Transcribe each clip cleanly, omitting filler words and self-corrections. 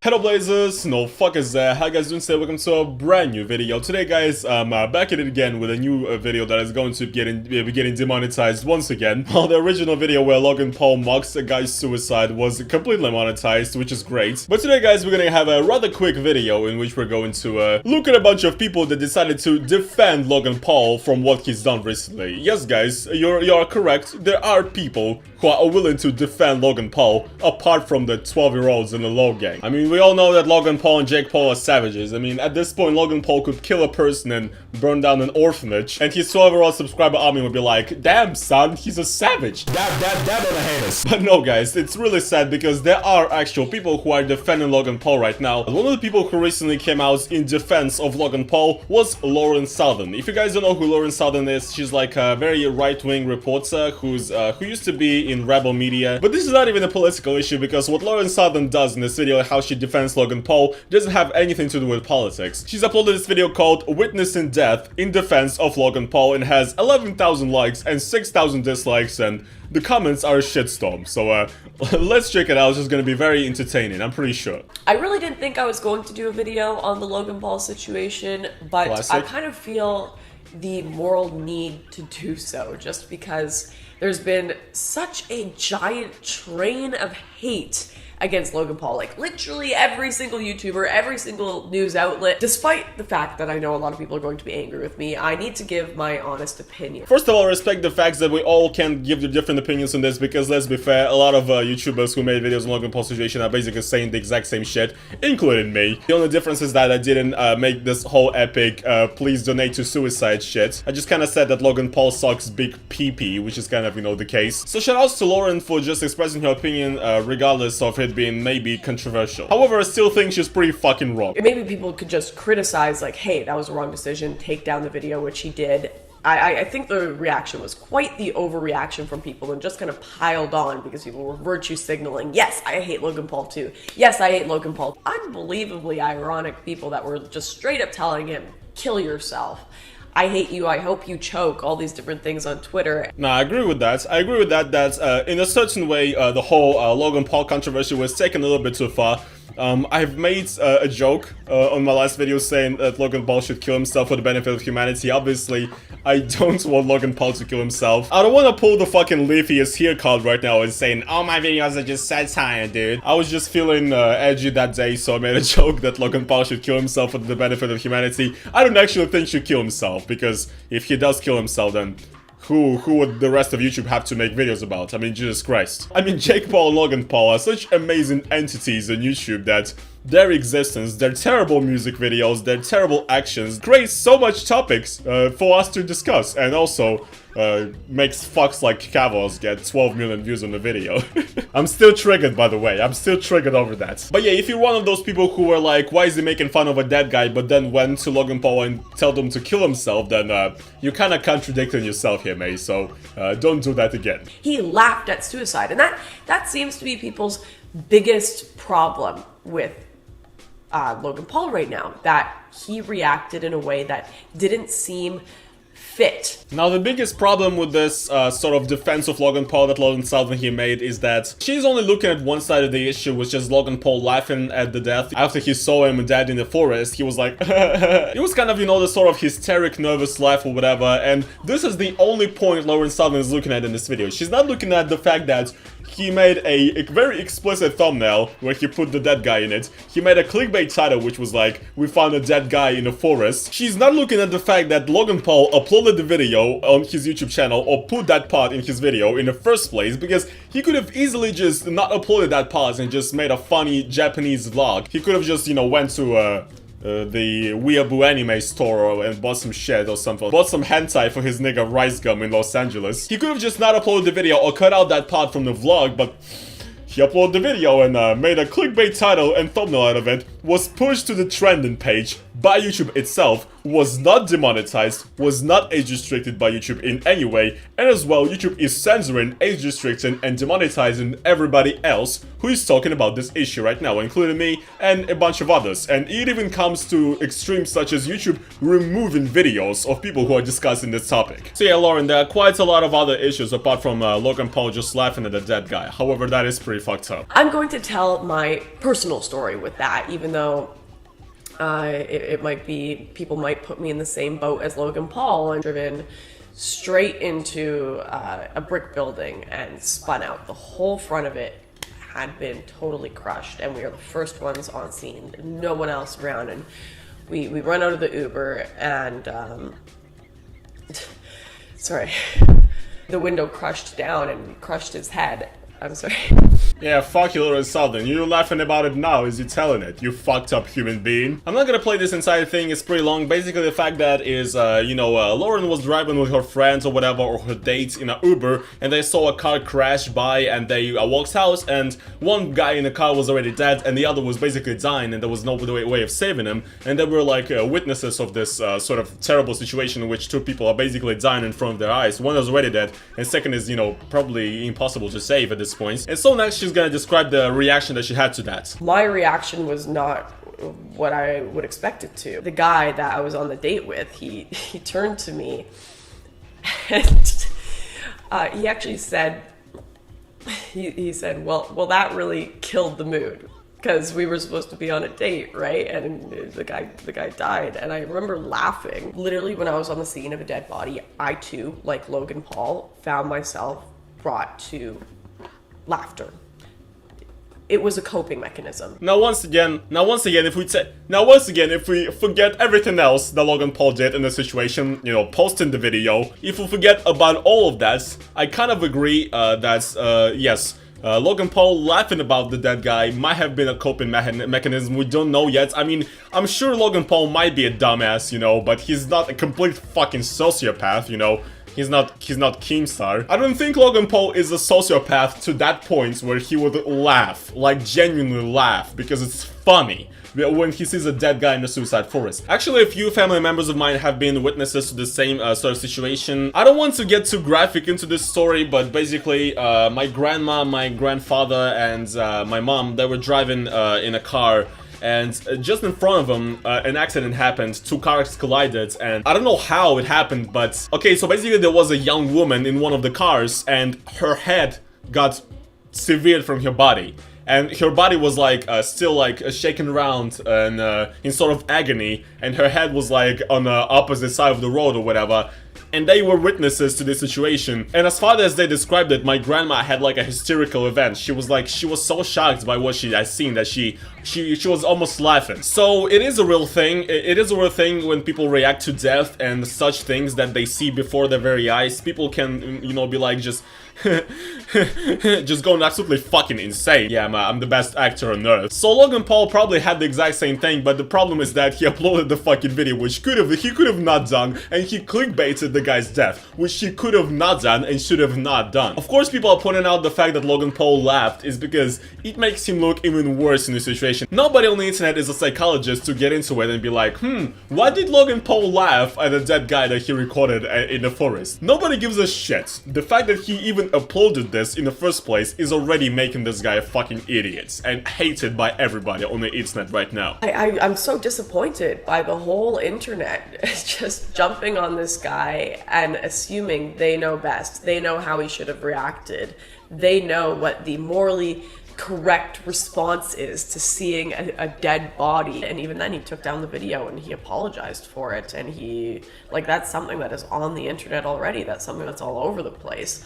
Hello Blazers, no fuckers there, how you guys doing today? Welcome to a brand new video. Today guys, I'm back at it again with a new video that is going to be getting demonetized once again. While the original video where Logan Paul mocks a guy's suicide was completely monetized, which is great. But today guys, we're gonna have a rather quick video in which we're going to look at a bunch of people that decided to defend Logan Paul from what he's done recently. Yes guys, you are correct, there are people who are willing to defend Logan Paul apart from the 12-year-olds in the Low gang. I mean, we all know that Logan Paul and Jake Paul are savages. I mean, at this point, Logan Paul could kill a person and burn down an orphanage, and his 12-year-old subscriber army would be like, damn son, he's a savage. That on a haters. But no guys, it's really sad because there are actual people who are defending Logan Paul right now. One of the people who recently came out in defense of Logan Paul was Lauren Southern. If you guys don't know who Lauren Southern is, she's like a very right-wing reporter who used to be in Rebel Media. But this is not even a political issue because what Lauren Southern does in this video, how she defends Logan Paul, doesn't have anything to do with politics. She's uploaded this video called Witnessing Death in Defense of Logan Paul and has 11,000 likes and 6,000 dislikes, and the comments are a shitstorm. So let's check it out. It's just gonna be very entertaining, I'm pretty sure. I really didn't think I was going to do a video on the Logan Paul situation, but Classic. I kind of feel the moral need to do so just because there's been such a giant train of hate against Logan Paul. Like, literally every single YouTuber, every single news outlet. Despite the fact that I know a lot of people are going to be angry with me, I need to give my honest opinion. First of all, respect the fact that we all can give the different opinions on this, because let's be fair, a lot of YouTubers who made videos on Logan Paul's situation are basically saying the exact same shit, including me. The only difference is that I didn't make this whole epic please donate to suicide shit. I just kind of said that Logan Paul sucks big pee-pee, which is kind of, you know, the case. So shoutouts to Lauren for just expressing her opinion regardless of it being maybe controversial. However, I still think she's pretty fucking wrong. Maybe people could just criticize, like, hey, that was a wrong decision, take down the video, which he did. I think the reaction was quite the overreaction from people and just kind of piled on because people were virtue signaling. Yes, I hate Logan Paul too. Yes, I hate Logan Paul. Unbelievably ironic people that were just straight up telling him, kill yourself. I hate you, I hope you choke, all these different things on Twitter. Nah, I agree with that. I agree with that in a certain way, the whole Logan Paul controversy was taken a little bit too far. I've made a joke on my last video saying that Logan Paul should kill himself for the benefit of humanity. Obviously, I don't want Logan Paul to kill himself. I don't want to pull the fucking Leafy is here card right now and saying, all my videos are just satire, dude. I was just feeling edgy that day, so I made a joke that Logan Paul should kill himself for the benefit of humanity. I don't actually think he should kill himself, because if he does kill himself, then who would the rest of YouTube have to make videos about? I mean, Jesus Christ. I mean, Jake Paul and Logan Paul are such amazing entities on YouTube that their existence, their terrible music videos, their terrible actions create so much topics for us to discuss, and also makes fucks like Cavos get 12 million views on the video. I'm still triggered, by the way. I'm still triggered over that. But yeah, if you're one of those people who were like, why is he making fun of a dead guy, but then went to Logan Paul and tell them to kill himself, then you're kind of contradicting yourself here, mate. So don't do that again. He laughed at suicide, and that seems to be people's biggest problem with Logan Paul right now, that he reacted in a way that didn't seem fit. Now, the biggest problem with this sort of defense of Logan Paul that Lauren Southern here made is that she's only looking at one side of the issue, which is Logan Paul laughing at the death. After he saw him dead in the forest, he was like, it was kind of, you know, the sort of hysteric, nervous laugh or whatever, and this is the only point Lauren Southern is looking at in this video. She's not looking at the fact that he made a very explicit thumbnail where he put the dead guy in it. He made a clickbait title which was like, we found a dead guy in a forest. She's not looking at the fact that Logan Paul uploaded the video on his YouTube channel, or put that part in his video in the first place, because he could have easily just not uploaded that part and just made a funny Japanese vlog. He could have just, you know, went to the Weeaboo anime store and bought some shit or something. Bought some hentai for his nigga Rice Gum in Los Angeles. He could have just not uploaded the video or cut out that part from the vlog, but he uploaded the video and made a clickbait title and thumbnail out of it. was pushed to the trending page by YouTube itself, was not demonetized, was not age restricted by YouTube in any way, and as well YouTube is censoring, age restricting and demonetizing everybody else who is talking about this issue right now, including me and a bunch of others. And it even comes to extremes such as YouTube removing videos of people who are discussing this topic. So yeah, Lauren, there are quite a lot of other issues apart from Logan Paul just laughing at the dead guy. However, that is pretty fucked up. I'm going to tell my personal story with that, even though it might be, people might put me in the same boat as Logan Paul and driven straight into a brick building and spun out. The whole front of it had been totally crushed, and we are the first ones on scene, no one else around, and we run out of the Uber, and sorry, the window crushed down and crushed his head. I'm sorry. Yeah, fuck you, Lauren Southern. You're laughing about it now as you're telling it, you fucked up human being. I'm not gonna play this entire thing, it's pretty long. Basically, the fact that is, Lauren was driving with her friends or whatever, or her dates in an Uber, and they saw a car crash by, and they walked out, and one guy in the car was already dead, and the other was basically dying, and there was no way of saving him. And they were like witnesses of this sort of terrible situation in which two people are basically dying in front of their eyes. One is already dead, and second is, probably impossible to save at this point. And so next she's gonna describe the reaction that she had to that. My reaction was not what I would expect it to. The guy that I was on the date with, he turned to me and he actually said, he said, well, that really killed the mood. Because we were supposed to be on a date, right? And the guy died, and I remember laughing. Literally, when I was on the scene of a dead body, I too, like Logan Paul, found myself brought to laughter. It was a coping mechanism. Now once again, if we forget everything else that Logan Paul did in the situation, posting the video, if we forget about all of that, I kind of agree that yes, Logan Paul laughing about the dead guy might have been a coping mechanism. We don't know yet. I mean, I'm sure Logan Paul might be a dumbass, but he's not a complete fucking sociopath, He's not Keemstar. I don't think Logan Paul is a sociopath to that point where he would laugh, like genuinely laugh, because it's funny when he sees a dead guy in the suicide forest. Actually, a few family members of mine have been witnesses to the same sort of situation. I don't want to get too graphic into this story, but basically, my grandma, my grandfather, and my mom, they were driving in a car, and just in front of them, an accident happened. Two cars collided, and I don't know how it happened, but okay, so basically there was a young woman in one of the cars, and her head got severed from her body. And her body was like still like shaking around and in sort of agony, and her head was like on the opposite side of the road or whatever. And they were witnesses to this situation. And as far as they described it, my grandma had like a hysterical event. She was so shocked by what she had seen that she was almost laughing. So it is a real thing. It is a real thing when people react to death and such things that they see before their very eyes. People can, be like just just going absolutely fucking insane. Yeah, I'm the best actor on earth. So Logan Paul probably had the exact same thing, but the problem is that he uploaded the fucking video, which he could have not done, and he clickbaited the guy's death, which he could have not done and should have not done. Of course, people are pointing out the fact that Logan Paul laughed is because it makes him look even worse in this situation. Nobody on the internet is a psychologist to get into it and be like, why did Logan Paul laugh at a dead guy that he recorded in the forest? Nobody gives a shit. The fact that he even uploaded this in the first place is already making this guy a fucking idiot and hated by everybody on the internet right now. I'm so disappointed by the whole internet just jumping on this guy and assuming they know best. They know how he should have reacted. They know what the morally correct response is to seeing a dead body. And even then he took down the video and he apologized for it, and that's something that is on the internet already. That's something that's all over the place.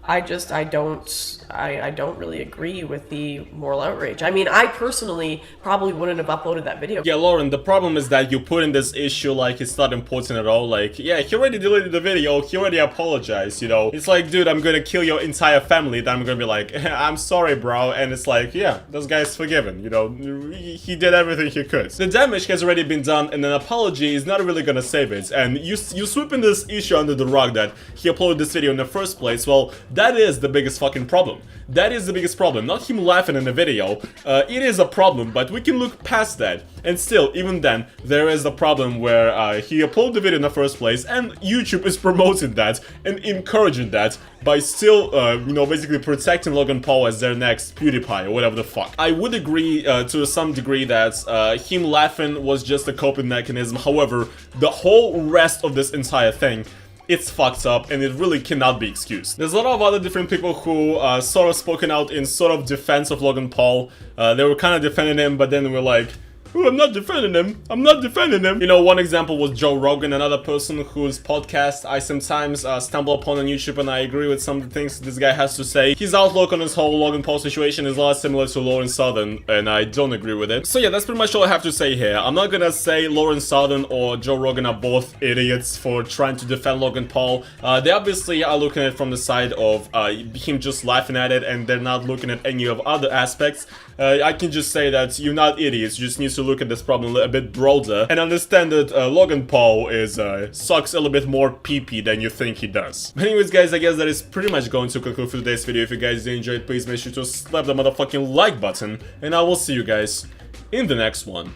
I don't really agree with the moral outrage. I mean, I personally probably wouldn't have uploaded that video. Yeah, Lauren, the problem is that you put in this issue like it's not important at all. Like, yeah, he already deleted the video, he already apologized, It's like, dude, I'm gonna kill your entire family, then I'm gonna be like, I'm sorry, bro. And it's like, yeah, this guy's forgiven, he did everything he could. The damage has already been done, and an apology is not really gonna save it. And you sweeping this issue under the rug that he uploaded this video in the first place. Well, That is the biggest fucking problem. That is the biggest problem, not him laughing in the video. It is a problem, but we can look past that. And still, even then, there is a problem where he uploaded the video in the first place, and YouTube is promoting that and encouraging that by still, you know, basically protecting Logan Paul as their next PewDiePie or whatever the fuck. I would agree to some degree that him laughing was just a coping mechanism. However, the whole rest of this entire thing, it's fucked up and it really cannot be excused. There's a lot of other different people who sort of spoken out in sort of defense of Logan Paul. They were kind of defending him, but then they were like, "Ooh, I'm not defending him. I'm not defending him." You know, one example was Joe Rogan, another person whose podcast I sometimes stumble upon on YouTube, and I agree with some of the things this guy has to say. His outlook on this whole Logan Paul situation is a lot similar to Lauren Southern, and I don't agree with it. So yeah, that's pretty much all I have to say here. I'm not gonna say Lauren Southern or Joe Rogan are both idiots for trying to defend Logan Paul. They obviously are looking at it from the side of him just laughing at it, and they're not looking at any of other aspects. I can just say that you're not idiots, you just need to look at this problem a bit broader and understand that Logan Paul is sucks a little bit more pee-pee than you think he does. But anyways, guys, I guess that is pretty much going to conclude for today's video. If you guys did enjoy it, please make sure to slap the motherfucking like button, and I will see you guys in the next one.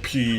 Peace.